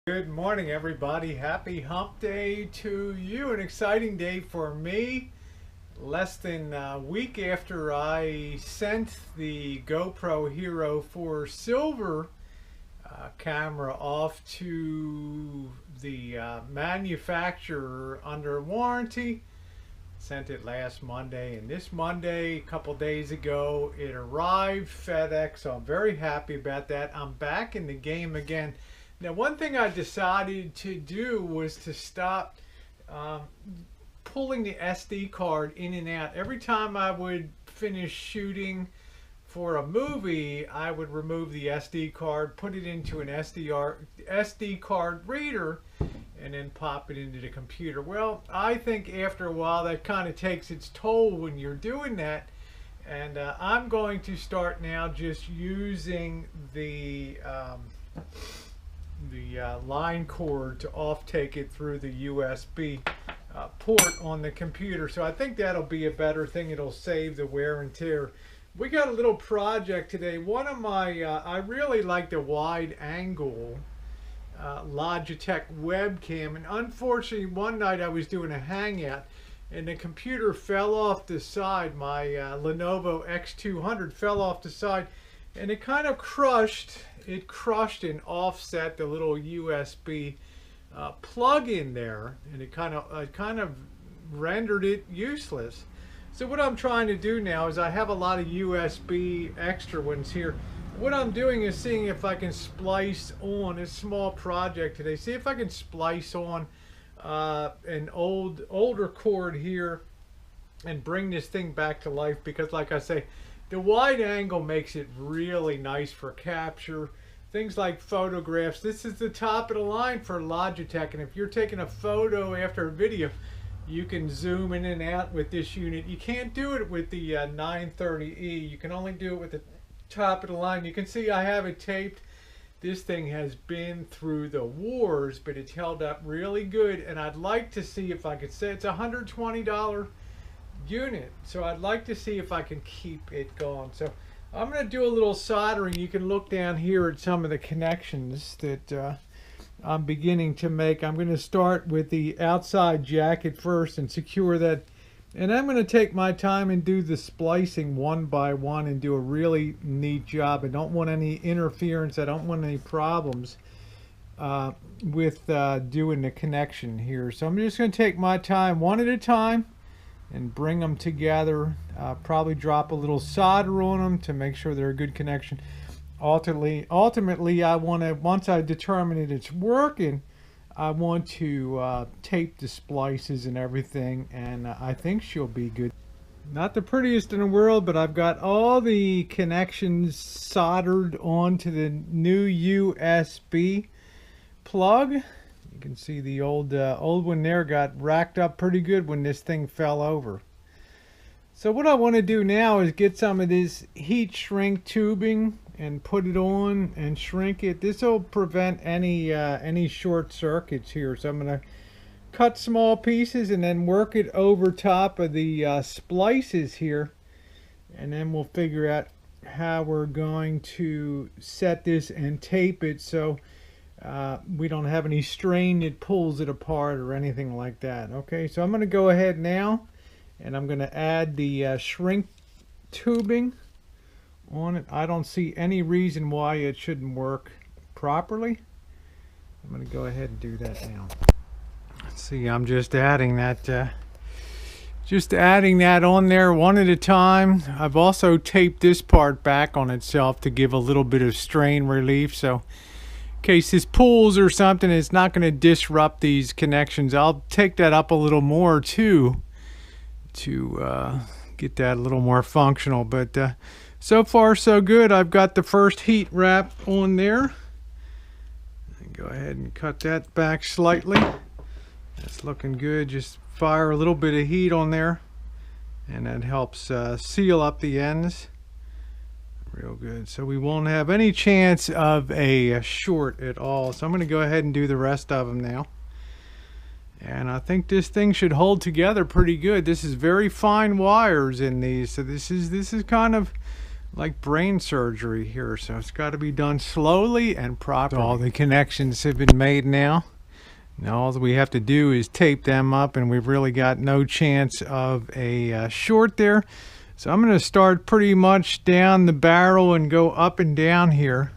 Good morning, everybody. Happy Hump Day to you. An exciting day for me. Less than a week after I sent the GoPro Hero 4 Silver camera off to the manufacturer under warranty. Sent it last Monday, and this Monday, a couple days ago, it arrived FedEx, so I'm very happy about that. I'm back in the game again. Now, one thing I decided to do was to stop pulling the SD card in and out. Every time I would finish shooting for a movie, I would remove the SD card, put it into an SD card reader, and then pop it into the computer. Well, I think after a while that kind of takes its toll when you're doing that. And I'm going to start now just using the line cord to take it through the USB port on the computer. So I think that'll be a better thing. It'll save the wear and tear. We got a little project today. One of my, I really like the wide angle Logitech webcam, and unfortunately one night I was doing a hangout and the computer fell off the side. My Lenovo X200 fell off the side, and it kind of crushed and offset the little USB plug in there, and it kind of rendered it useless. So what I'm trying to do now is I have a lot of USB extra ones here. What I'm doing is seeing if I can splice on a small project today. See if I can splice on an older cord here and bring this thing back to life, because like I say, the wide angle makes it really nice for capture. Things like photographs. This is the top of the line for Logitech, and if you're taking a photo after a video, you can zoom in and out with this unit. You can't do it with the 930E. You can only do it with the top of the line. You can see I have it taped. This thing has been through the wars, but it's held up really good, and I'd like to see if I could say it's a $120 unit, so I'd like to see if I can keep it going. So I'm going to do a little soldering. You can look down here at some of the connections that I'm beginning to make. I'm going to start with the outside jacket first and secure that, and I'm going to take my time and do the splicing one by one and do a really neat job. I don't want any interference. I don't want any problems with doing the connection here. So I'm just going to take my time one at a time and bring them together. Probably drop a little solder on them to make sure they're a good connection. Ultimately, I want to, once I determine that it's working, I want to tape the splices and everything, and I think she'll be good. Not the prettiest in the world, but I've got all the connections soldered onto the new USB plug. You can see the old one there got racked up pretty good when this thing fell over. So what I want to do now is get some of this heat shrink tubing and put it on and shrink it. This will prevent any short circuits here. So I'm going to cut small pieces and then work it over top of the splices here, and then we'll figure out how we're going to set this and tape it so we don't have any strain that pulls it apart or anything like that. Okay, so I'm going to go ahead now and I'm going to add the shrink tubing on it. I don't see any reason why it shouldn't work properly. I'm going to go ahead and do that now. Let's see, I'm just adding that on there one at a time. I've also taped this part back on itself to give a little bit of strain relief, so in case this pulls or something, it's not going to disrupt these connections. I'll take that up a little more too to get that a little more functional, but so far so good. I've got the first heat wrap on there. Go ahead and cut that back slightly. That's looking good. Just fire a little bit of heat on there, and that helps seal up the ends real good, so we won't have any chance of a short at all. So I'm going to go ahead and do the rest of them now, and I think this thing should hold together pretty good. This is very fine wires in these, so this is kind of like brain surgery here, so it's got to be done slowly and properly. All the connections have been made now. Now all that we have to do is tape them up, and we've really got no chance of a short there. So I'm going to start pretty much down the barrel and go up and down here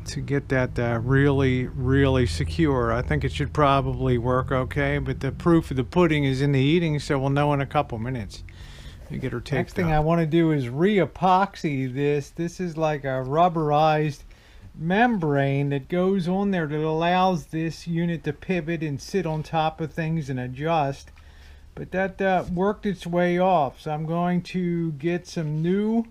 to get that really secure. I think it should probably work okay, but the proof of the pudding is in the eating, so we'll know in a couple minutes. We get her taped. Next thing I want to do is re-epoxy this. This is like a rubberized membrane that goes on there that allows this unit to pivot and sit on top of things and adjust. But that worked its way off, so I'm going to get some new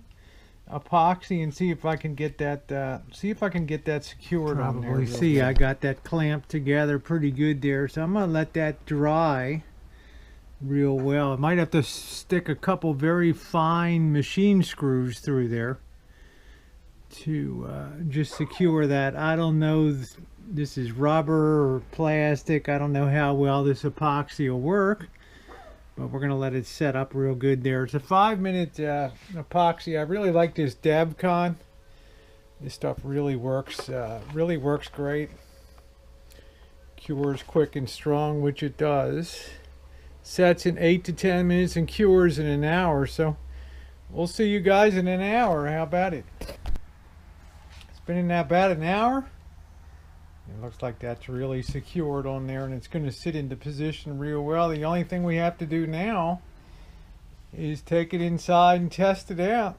epoxy and see if I can get that secured on there. See, I got that clamped together pretty good there, so I'm gonna let that dry real well. I might have to stick a couple very fine machine screws through there to just secure that. I don't know, this is rubber or plastic. I don't know how well this epoxy will work, but we're gonna let it set up real good there. It's a 5-minute epoxy. I really like this Devcon. This stuff really works great. Cures quick and strong, which it does. Sets in 8 to 10 minutes and cures in an hour. So we'll see you guys in an hour. How about it? It's been in about an hour. It looks like that's really secured on there, and it's going to sit into position real well. The only thing we have to do now is take it inside and test it out.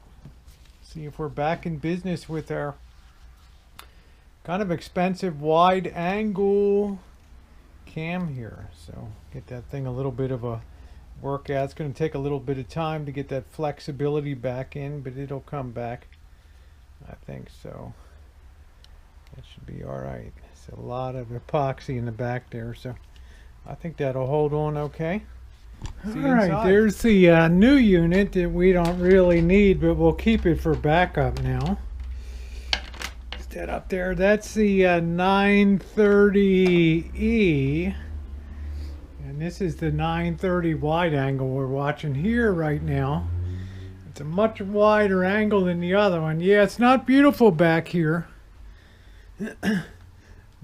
See if we're back in business with our kind of expensive wide angle cam here. So get that thing a little bit of a workout. It's going to take a little bit of time to get that flexibility back in, but it'll come back, I think. So that should be all right. It's a lot of epoxy in the back there, so I think that'll hold on okay. All right, there's the new unit that we don't really need, but we'll keep it for backup now. Is that up there? That's the 930E, and this is the 930 wide angle we're watching here right now. It's a much wider angle than the other one. Yeah, it's not beautiful back here,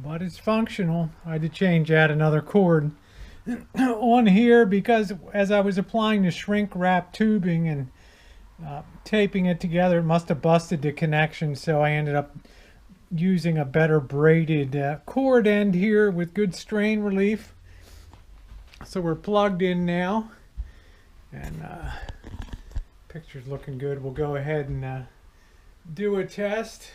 but it's functional. I had to change out another cord on here because as I was applying the shrink wrap tubing and taping it together, it must have busted the connection, so I ended up using a better braided cord end here with good strain relief. So we're plugged in now, and picture's looking good. We'll go ahead and do a test,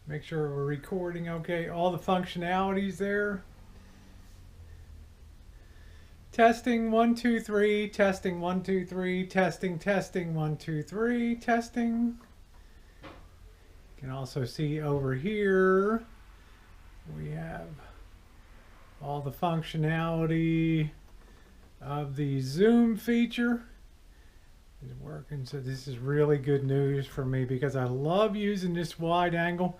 make sure we're recording okay, all the functionalities there. Testing 1 2 3, testing 1 2 3, testing 1 2 3, testing. You can also see over here we have all the functionality of the zoom feature is working. So this is really good news for me because I love using this wide angle,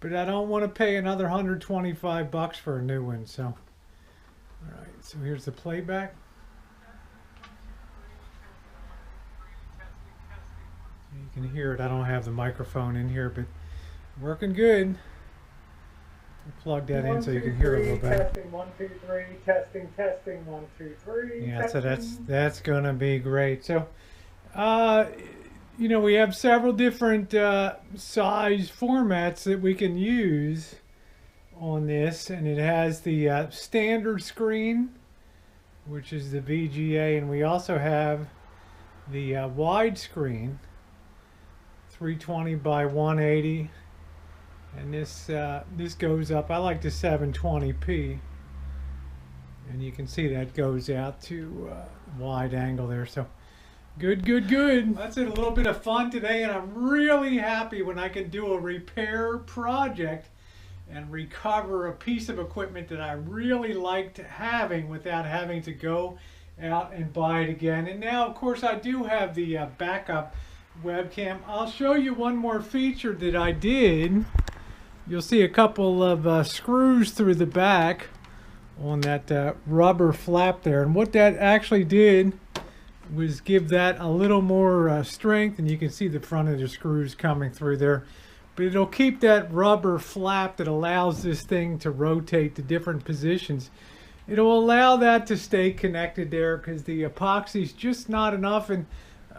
but I don't want to pay another $125 for a new one. So all right, so here's the playback. You can hear it. I don't have the microphone in here, but working good. I'll plug that in so you can hear it a little better. Testing 1 2 3, testing 1 2 3. Yeah, so that's gonna be great. So, you know, we have several different size formats that we can use on this, and it has the standard screen, which is the VGA, and we also have the wide screen, 320 by 180, and this goes up. I like the 720p, and you can see that goes out to wide angle there. So good. That's it. A little bit of fun today, and I'm really happy when I can do a repair project and recover a piece of equipment that I really liked having without having to go out and buy it again. And now, of course, I do have the backup webcam. I'll show you one more feature that I did. You'll see a couple of screws through the back on that rubber flap there. And what that actually did was give that a little more strength, and you can see the front of the screws coming through there. But it'll keep that rubber flap that allows this thing to rotate to different positions. It'll allow that to stay connected there because the epoxy is just not enough. And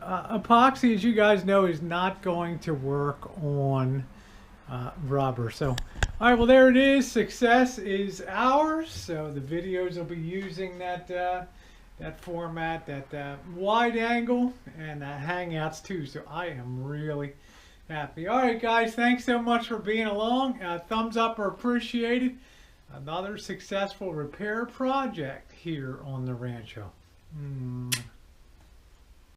epoxy, as you guys know, is not going to work on rubber. So, all right, well, there it is. Success is ours. So the videos will be using that that format, that wide angle, and Hangouts too. So I am really happy. All right, guys, thanks so much for being along. Thumbs up are appreciated. Another successful repair project here on the Rancho.